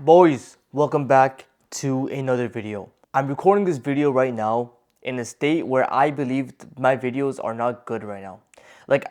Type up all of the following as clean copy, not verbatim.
Boys, welcome back to another video. I'm recording this video right now in a state where I believe my videos are not good right now. Like,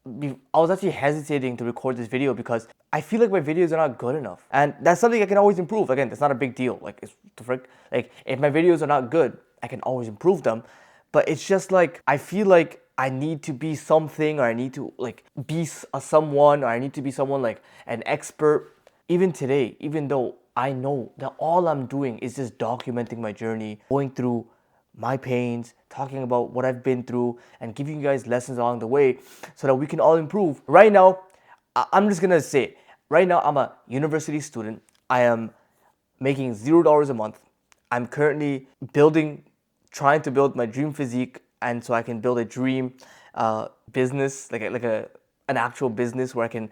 I was actually hesitating to record this video because I feel like my videos are not good enough. And that's something I can always improve. Again, that's not a big deal. Like, it's the frick. Like, if my videos are not good, I can always improve them. But it's just like, I feel like I need to be something, or I need to like be someone, or I need to be someone like an expert. Even today, even though I know that all I'm doing is just documenting my journey, going through my pains, talking about what I've been through, and giving you guys lessons along the way so that we can all improve. Right now, I'm just gonna say, right now, I'm a university student. I am making $0 a month. I'm currently trying to build my dream physique, and so I can build a dream business, an actual business where I can,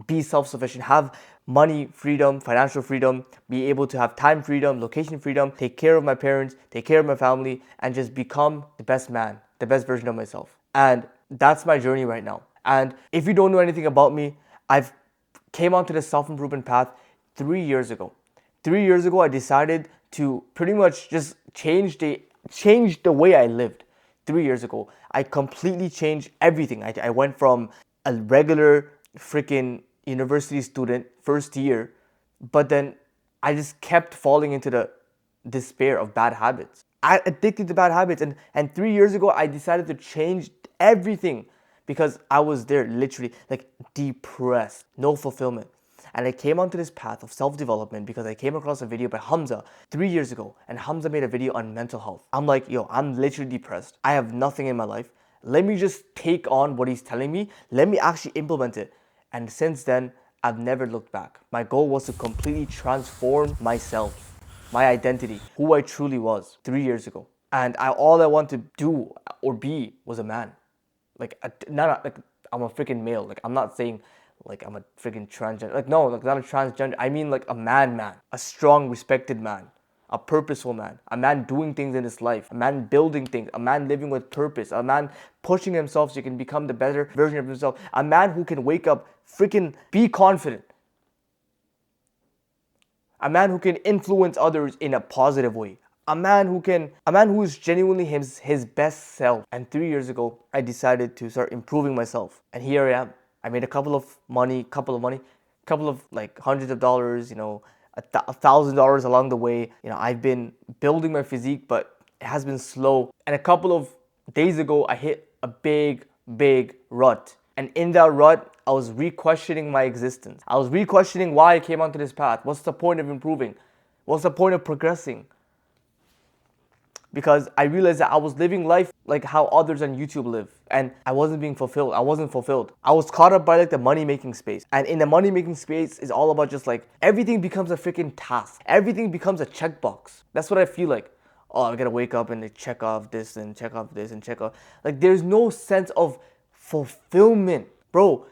be self-sufficient, have money freedom, financial freedom, be able to have time freedom, location freedom, take care of my parents, take care of my family, and just become the best man, the best version of myself. And that's my journey right now. And if you don't know anything about me, I've came onto the self-improvement path 3 years ago. 3 years ago, I decided to pretty much just change the way I lived. 3 years ago, I completely changed everything. I went from a regular freaking university student first year, but then I just kept falling into the despair of bad habits. I addicted to bad habits, and 3 years ago I decided to change everything because I was there literally like depressed, no fulfillment. And I came onto this path of self-development because I came across a video by Hamza 3 years ago, and Hamza made a video on mental health. I'm like, yo, I'm literally depressed. I have nothing in my life. Let me just take on what he's telling me. Let me actually implement it. And since then, I've never looked back. My goal was to completely transform myself, my identity, who I truly was 3 years ago. And all I want to do or be was a man. Not like I'm a freaking male. Like, I'm not saying like I'm a freaking transgender. Like, no, like not a transgender. I mean like a man, a strong, respected man, a purposeful man, a man doing things in his life, a man building things, a man living with purpose, a man pushing himself so he can become the better version of himself, a man who can wake up, freaking be confident, a man who can influence others in a positive way. A man who is genuinely his best self. And 3 years ago, I decided to start improving myself. And here I am. I made a couple of like hundreds of dollars, $1,000 along the way. I've been building my physique, but it has been slow. And a couple of days ago, I hit a big rut. And in that rut, I was re-questioning my existence. I was re-questioning why I came onto this path. What's the point of improving? What's the point of progressing? Because I realized that I was living life like how others on YouTube live, and I wasn't being fulfilled. I wasn't fulfilled. I was caught up by like the money-making space. And in the money-making space is all about just like everything becomes a freaking task. Everything becomes a checkbox. That's what I feel like. Oh, I gotta wake up and check off this and check off this and check off. Like, there's no sense of fulfillment. Bro,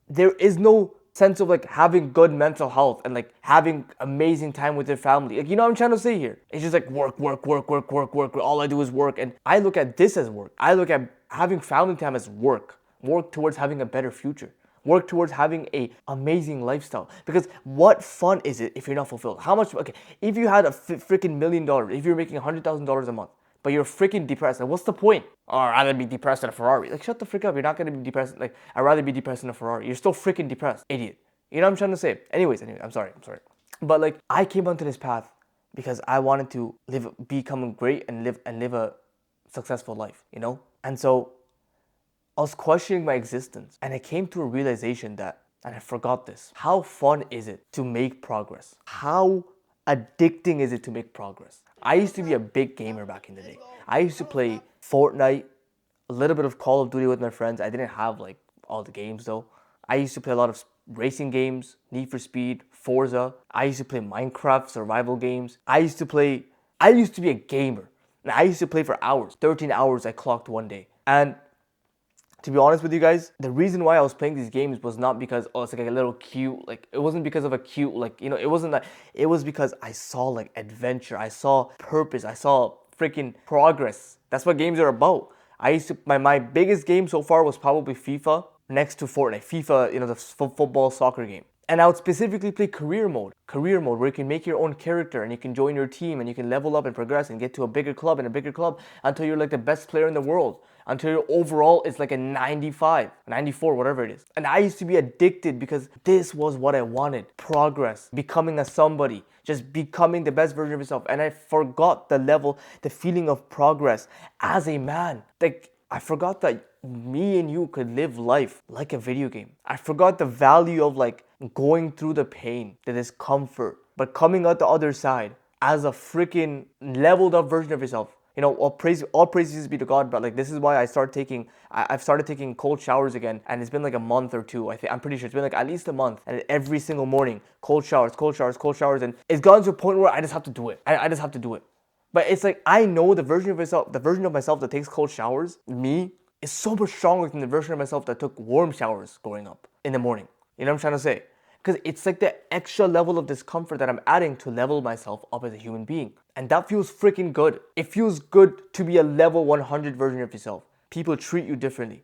there is no sense of like having good mental health and like having amazing time with your family. Like, you know what I'm trying to say here? It's just like work. All I do is work. And I look at this as work. I look at having family time as work. Work towards having a better future. Work towards having a amazing lifestyle. Because what fun is it if you're not fulfilled? How much, okay, if you had a freaking $1 million, if you're making $100,000 a month, but you're freaking depressed, like, what's the point? Or I'd rather be depressed in a Ferrari. Like, shut the frick up. You're not gonna be depressed. Like, I'd rather be depressed in a Ferrari. You're still freaking depressed, idiot. You know what I'm trying to say? Anyways, I'm sorry. But like, I came onto this path because I wanted to become great and live a successful life, And so I was questioning my existence, and I came to a realization that, and I forgot this, how fun is it to make progress? How addicting is it to make progress? I used to be a big gamer back in the day. I used to play Fortnite, a little bit of Call of Duty with my friends. I didn't have like all the games though. I used to play a lot of racing games, Need for Speed, Forza. I used to play Minecraft, survival games. I used to be a gamer. And I used to play for hours. 13 hours I clocked one day. And to be honest with you guys, the reason why I was playing these games was not because, oh, it's like a little cute, like, it wasn't because of a cute, like, it wasn't that, it was because I saw like adventure, I saw purpose, I saw freaking progress. That's what games are about. My biggest game so far was probably FIFA, next to Fortnite. FIFA, the football soccer game. And I would specifically play career mode where you can make your own character and you can join your team and you can level up and progress and get to a bigger club and a bigger club until you're like the best player in the world. Until your overall is like a 95, 94, whatever it is. And I used to be addicted because this was what I wanted. Progress, becoming a somebody, just becoming the best version of yourself. And I forgot the level, the feeling of progress as a man. Like, I forgot that me and you could live life like a video game. I forgot the value of like going through the pain, the discomfort, but coming out the other side as a freaking leveled up version of yourself. You know, all praises be to God, but like this is why I've started taking cold showers again, and it's been like a month or two. I'm pretty sure it's been like at least a month, and every single morning, cold showers, and it's gotten to a point where I just have to do it. I just have to do it. But it's like I know the version of myself that takes cold showers, me, is so much stronger than the version of myself that took warm showers growing up in the morning. You know what I'm trying to say? Because it's like the extra level of discomfort that I'm adding to level myself up as a human being. And that feels freaking good. It feels good to be a level 100 version of yourself. People treat you differently.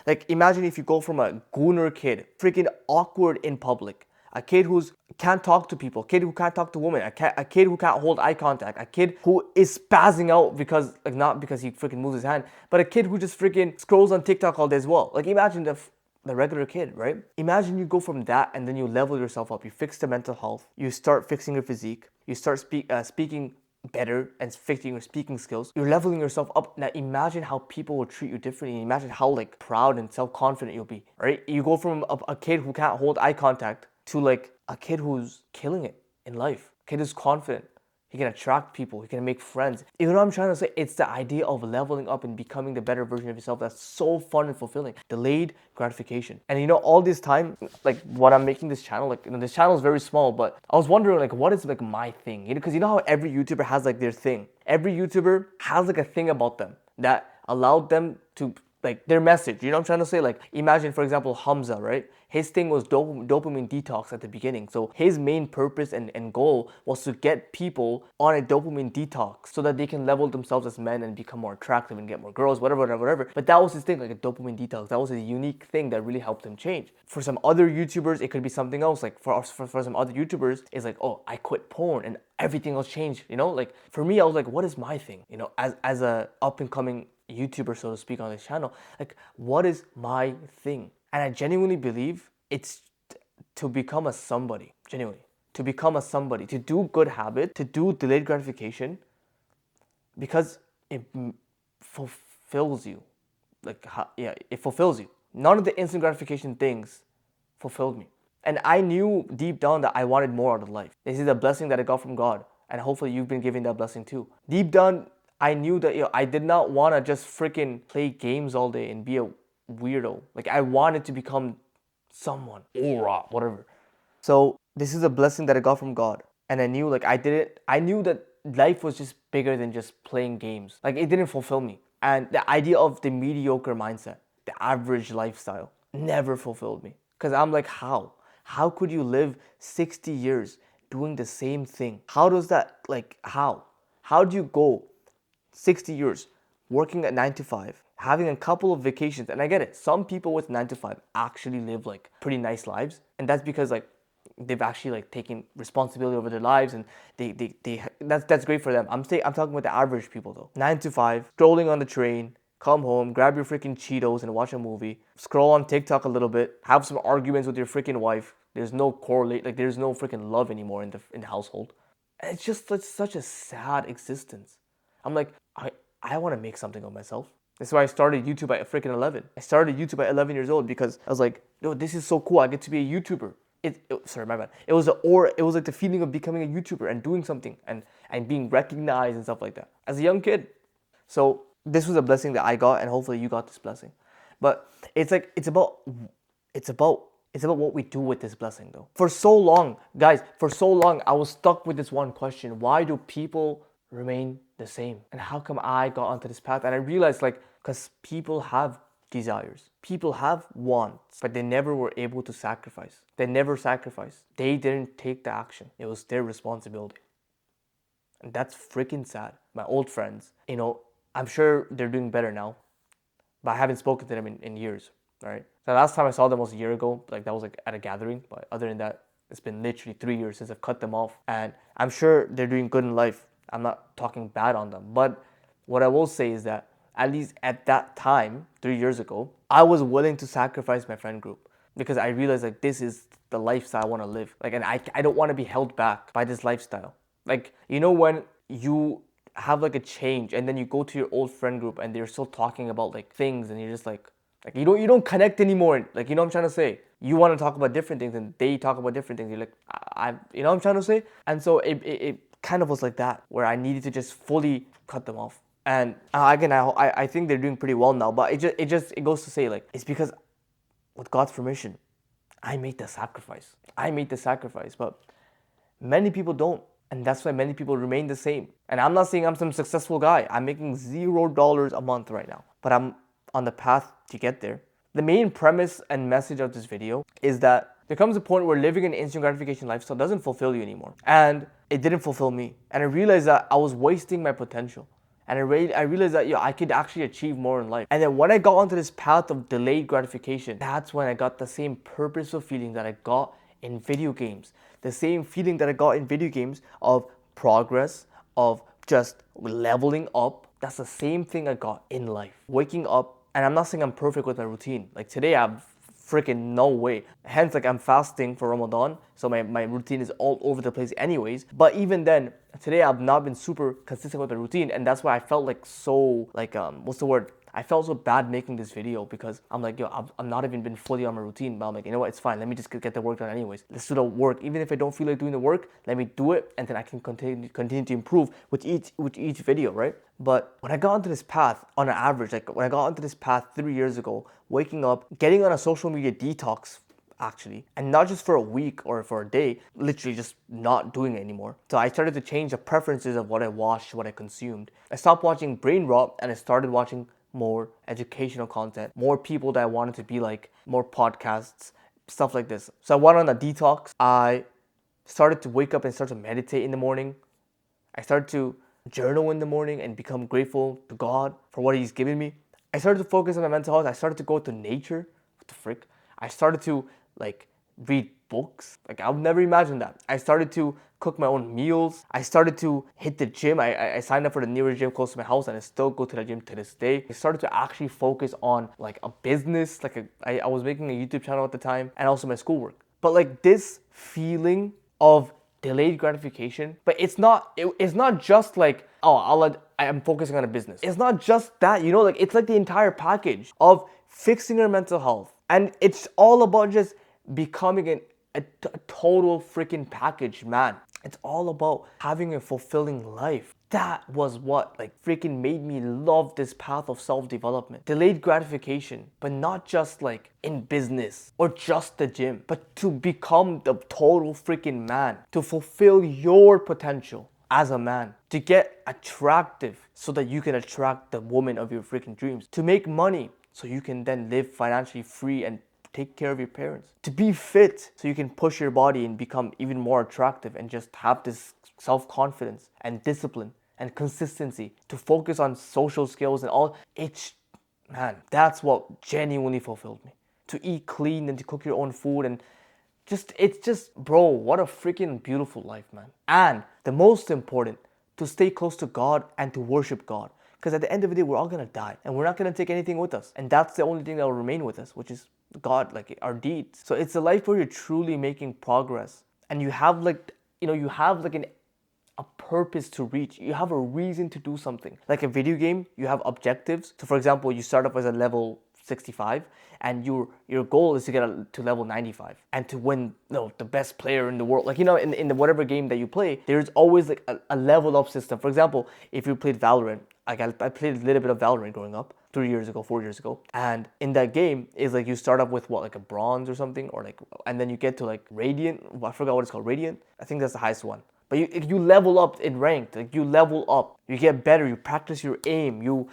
Like imagine if you go from a gooner kid, freaking awkward in public, a kid who can't talk to people, a kid who can't talk to women, a kid who can't hold eye contact, a kid who is spazzing out because, like, not because he freaking moves his hand, but a kid who just freaking scrolls on TikTok all day as well. Like imagine the regular kid, right? Imagine you go from that and then you level yourself up. You fix the mental health. You start fixing your physique. You start speaking better and fixing your speaking skills. You're leveling yourself up. Now imagine how people will treat you differently. Imagine how like proud and self-confident you'll be, right? You go from a kid who can't hold eye contact to like a kid who's killing it in life. A kid who's confident. He can attract people. He can make friends. You know what I'm trying to say? It's the idea of leveling up and becoming the better version of yourself that's so fun and fulfilling. Delayed gratification. And you know, all this time, like when I'm making this channel, like, you know, this channel is very small, but I was wondering like, what is like my thing? You know, because you know how every YouTuber has like their thing. Every YouTuber has like a thing about them that allowed them to like their message. You know what I'm trying to say? Like imagine, for example, Hamza, right? His thing was dopamine detox at the beginning. So his main purpose and goal was to get people on a dopamine detox so that they can level themselves as men and become more attractive and get more girls, whatever. But that was his thing, like a dopamine detox. That was a unique thing that really helped him change. For some other YouTubers, it could be something else. Like for some other YouTubers, it's like, oh, I quit porn and everything else changed. You know, like for me, I was like, what is my thing? You know, as a up and coming YouTuber, so to speak, on this channel, like what is my thing? And I genuinely believe it's to become a somebody, genuinely. To become a somebody, to do good habit, to do delayed gratification, because it fulfills you. Like, yeah, it fulfills you. None of the instant gratification things fulfilled me. And I knew deep down that I wanted more out of life. This is a blessing that I got from God. And hopefully you've been given that blessing too. Deep down, I knew that I did not want to just freaking play games all day and be a weirdo. Like I wanted to become someone, aura, whatever. So this is a blessing that I got from God. And I knew like I knew that life was just bigger than just playing games. Like it didn't fulfill me. And the idea of the mediocre mindset, the average lifestyle, never fulfilled me. Because I'm like, how? How could you live 60 years doing the same thing? How does that, like, how? How do you go 60 years working at 9 to 5, having a couple of vacations? And I get it, some people with 9 to 5 actually live like pretty nice lives, and that's because like they've actually like taken responsibility over their lives, and that's great for them. I'm talking about the average people though. 9 to 5, strolling on the train, come home, grab your freaking Cheetos and watch a movie, scroll on TikTok a little bit, have some arguments with your freaking wife. There's no correlate, like there's no freaking love anymore in the household. And it's just like such a sad existence. I'm like, I want to make something of myself. That's why I started YouTube at freaking 11. I started YouTube at 11 years old because I was like, yo, this is so cool. I get to be a YouTuber. Sorry, my bad. It was like the feeling of becoming a YouTuber and doing something and being recognized and stuff like that as a young kid. So this was a blessing that I got, and hopefully you got this blessing. But it's like it's about what we do with this blessing though. For so long, guys, I was stuck with this one question. Why do people remain the same? And how come I got onto this path? And I realized like, because people have desires. People have wants, but they never were able to sacrifice. They never sacrificed. They didn't take the action. It was their responsibility. And that's freaking sad. My old friends, I'm sure they're doing better now, but I haven't spoken to them in years. right? The last time I saw them was a year ago. Like that was like at a gathering. But other than that, it's been literally 3 years since I've cut them off. And I'm sure they're doing good in life. I'm not talking bad on them. But what I will say is that at least at that time, 3 years ago, I was willing to sacrifice my friend group because I realized like this is the lifestyle I want to live. Like, and I don't want to be held back by this lifestyle. Like, you know, when you have like a change and then you go to your old friend group and they're still talking about like things and you're just like you don't connect anymore. Like, you know what I'm trying to say? You want to talk about different things and they talk about different things. You're like, you know what I'm trying to say? And so it kind of was like that where I needed to just fully cut them off. And again, I think they're doing pretty well now, but it goes to say like it's because with God's permission, I made the sacrifice. I made the sacrifice, but many people don't. And that's why many people remain the same. And I'm not saying I'm some successful guy. I'm making $0 a month right now, but I'm on the path to get there. The main premise and message of this video is that there comes a point where living an instant gratification lifestyle doesn't fulfill you anymore. And it didn't fulfill me. And I realized that I was wasting my potential. And I realized that I could actually achieve more in life. And then when I got onto this path of delayed gratification, that's when I got the same purposeful feeling that I got in video games. The same feeling that I got in video games of progress, of just leveling up. That's the same thing I got in life. Waking up, and I'm not saying I'm perfect with my routine. Like today, I'm freaking no way. Hence, like I'm fasting for Ramadan, so my routine is all over the place anyways. But even then, today I've not been super consistent with the routine, and that's why I felt like so, like, what's the word? I felt so bad making this video because I'm like, yo, I'm not even been fully on my routine, but I'm like, you know what, it's fine. Let me just get the work done anyways. Let's do the work. Even if I don't feel like doing the work, let me do it, and then I can continue to improve with each video, right? But when I got onto this path, on an average, like when I got onto this path 3 years ago, waking up, getting on a social media detox, actually, and not just for a week or for a day, literally just not doing it anymore. So I started to change the preferences of what I watched, what I consumed. I stopped watching brain rot and I started watching more educational content, more people that I wanted to be like, more podcasts, stuff like this. So I went on a detox. I started to wake up and start to meditate in the morning. I started to journal in the morning and become grateful to God for what He's given me. I started to focus on my mental health. I started to go to nature. What the frick? I started to like read books. Like I've never imagined that. I started to cook my own meals. I started to hit the gym. I signed up for the nearest gym close to my house and I still go to the gym to this day. I started to actually focus on like a business. I was making a YouTube channel at the time and also my schoolwork. But like this feeling of delayed gratification, but it's not just like, oh, I'm focusing on a business. It's not just that, you know, like it's like the entire package of fixing your mental health. And it's all about just becoming a total freaking package, man. It's all about having a fulfilling life. That was what like freaking made me love this path of self-development. Delayed gratification, but not just like in business or just the gym, but to become the total freaking man, to fulfill your potential as a man, to get attractive so that you can attract the woman of your freaking dreams, to make money so you can then live financially free and take care of your parents, to be fit so you can push your body and become even more attractive and just have this self-confidence and discipline and consistency, to focus on social skills and all. Man, that's what genuinely fulfilled me. To eat clean and to cook your own food and it's just, bro, what a freaking beautiful life, man. And the most important, to stay close to God and to worship God. Because at the end of the day, we're all gonna die and we're not gonna take anything with us. And that's the only thing that will remain with us, which is God, like our deeds. So it's a life where you're truly making progress and you have like, a purpose to reach. You have a reason to do something. Like a video game, you have objectives. So for example, you start off as a level 65 and your goal is to get to level 95 and to win the best player in the world. Like, in the whatever game that you play, there's always like a level up system. For example, if you played Valorant, like I played a little bit of Valorant growing up 4 years ago. And in that game is like you start up with like a bronze or something, or like, and then you get to like Radiant. I forgot what it's called, Radiant. I think that's the highest one. But you level up in ranked, like you level up, you get better, you practice your aim,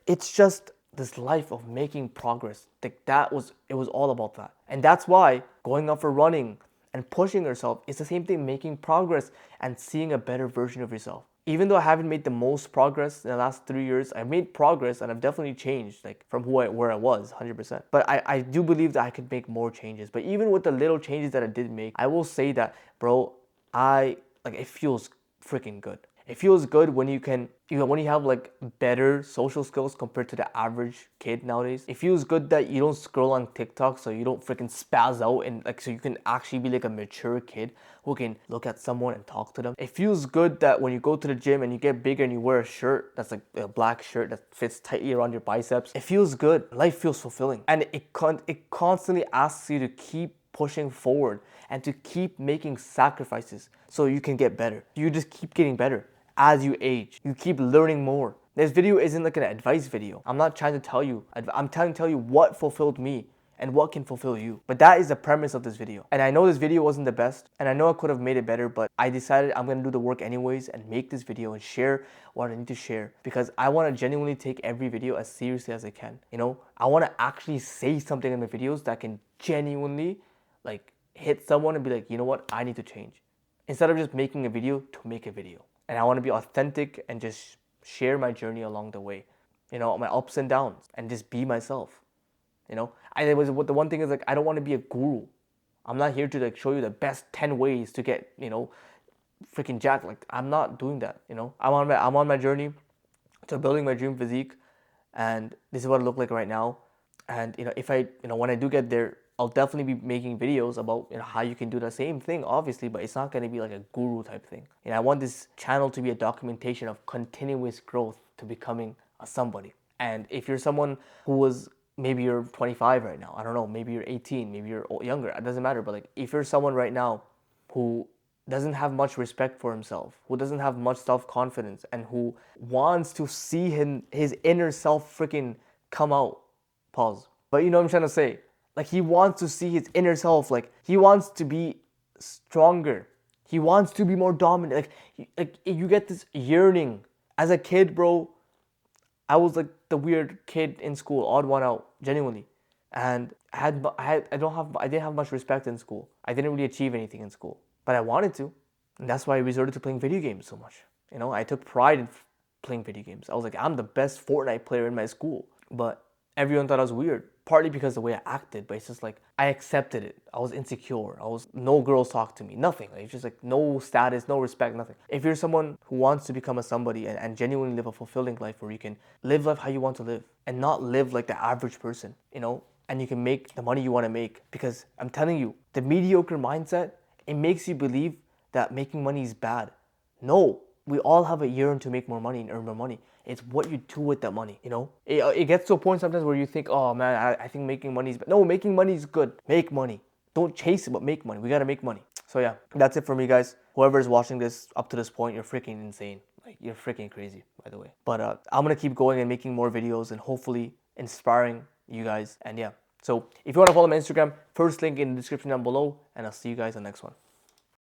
it's just this life of making progress. Like it was all about that. And that's why going out for running and pushing yourself is the same thing, making progress and seeing a better version of yourself. even though I haven't made the most progress in the last 3 years, I've made progress and I've definitely changed, like from where I was, 100%. But I do believe that I could make more changes. But even with the little changes that I did make, I will say that, bro, it feels freaking good. It feels good when when you have like better social skills compared to the average kid nowadays. It feels good that you don't scroll on TikTok, so you don't freaking spaz out, and like so you can actually be like a mature kid who can look at someone and talk to them. It feels good that when you go to the gym and you get bigger and you wear a shirt that's like a black shirt that fits tightly around your biceps. It feels good. Life feels fulfilling, and it constantly asks you to keep pushing forward and to keep making sacrifices so you can get better. You just keep getting better as you age. You keep learning more. This video isn't like an advice video. I'm not trying to tell you. I'm trying to tell you what fulfilled me and what can fulfill you. But that is the premise of this video. And I know this video wasn't the best, and I know I could have made it better, but I decided I'm gonna do the work anyways and make this video and share what I need to share, because I wanna genuinely take every video as seriously as I can. You know, I wanna actually say something in the videos that can genuinely like hit someone and be like, you know what, I need to change. Instead of just making a video to make a video. And I want to be authentic and just share my journey along the way, you know, my ups and downs, and just be myself. You know, the one thing is like I don't want to be a guru. I'm not here to like show you the best 10 ways to get, you know, freaking jacked. Like I'm not doing that. You know, I'm on my journey to building my dream physique, and this is what I look like right now. And you know, if I, you know, when I do get there, I'll definitely be making videos about, you know, how you can do the same thing, obviously, but it's not going to be like a guru type thing. And I want this channel to be a documentation of continuous growth to becoming a somebody. And if you're someone who was, maybe you're 25 right now, I don't know, maybe you're 18, maybe you're younger, it doesn't matter. But like, if you're someone right now who doesn't have much respect for himself, who doesn't have much self-confidence, and who wants to see his inner self freaking come out, pause. But you know what I'm trying to say? Like he wants to see his inner self. Like he wants to be stronger. He wants to be more dominant. Like you get this yearning. As a kid, bro, I was like the weird kid in school, odd one out, genuinely. And I didn't have much respect in school. I didn't really achieve anything in school, but I wanted to, and that's why I resorted to playing video games so much. You know, I took pride in playing video games. I was like, I'm the best Fortnite player in my school, but everyone thought I was weird. Partly because of the way I acted, but it's just like I accepted it. I was insecure. No girls talk to me. Nothing. Like, it's just like no status, no respect, nothing. If you're someone who wants to become a somebody and genuinely live a fulfilling life where you can live life how you want to live and not live like the average person, you know, and you can make the money you want to make, because I'm telling you, the mediocre mindset, it makes you believe that making money is bad. No, we all have a yearn to make more money and earn more money. It's what you do with that money, you know? It gets to a point sometimes where you think, oh man, I think making money is bad. No, making money is good. Make money. Don't chase it, but make money. We gotta make money. So yeah, that's it for me, guys. Whoever is watching this up to this point, you're freaking insane. Like, you're freaking crazy, by the way. But I'm gonna keep going and making more videos and hopefully inspiring you guys. And yeah, so if you wanna follow my Instagram, first link in the description down below, and I'll see you guys on the next one.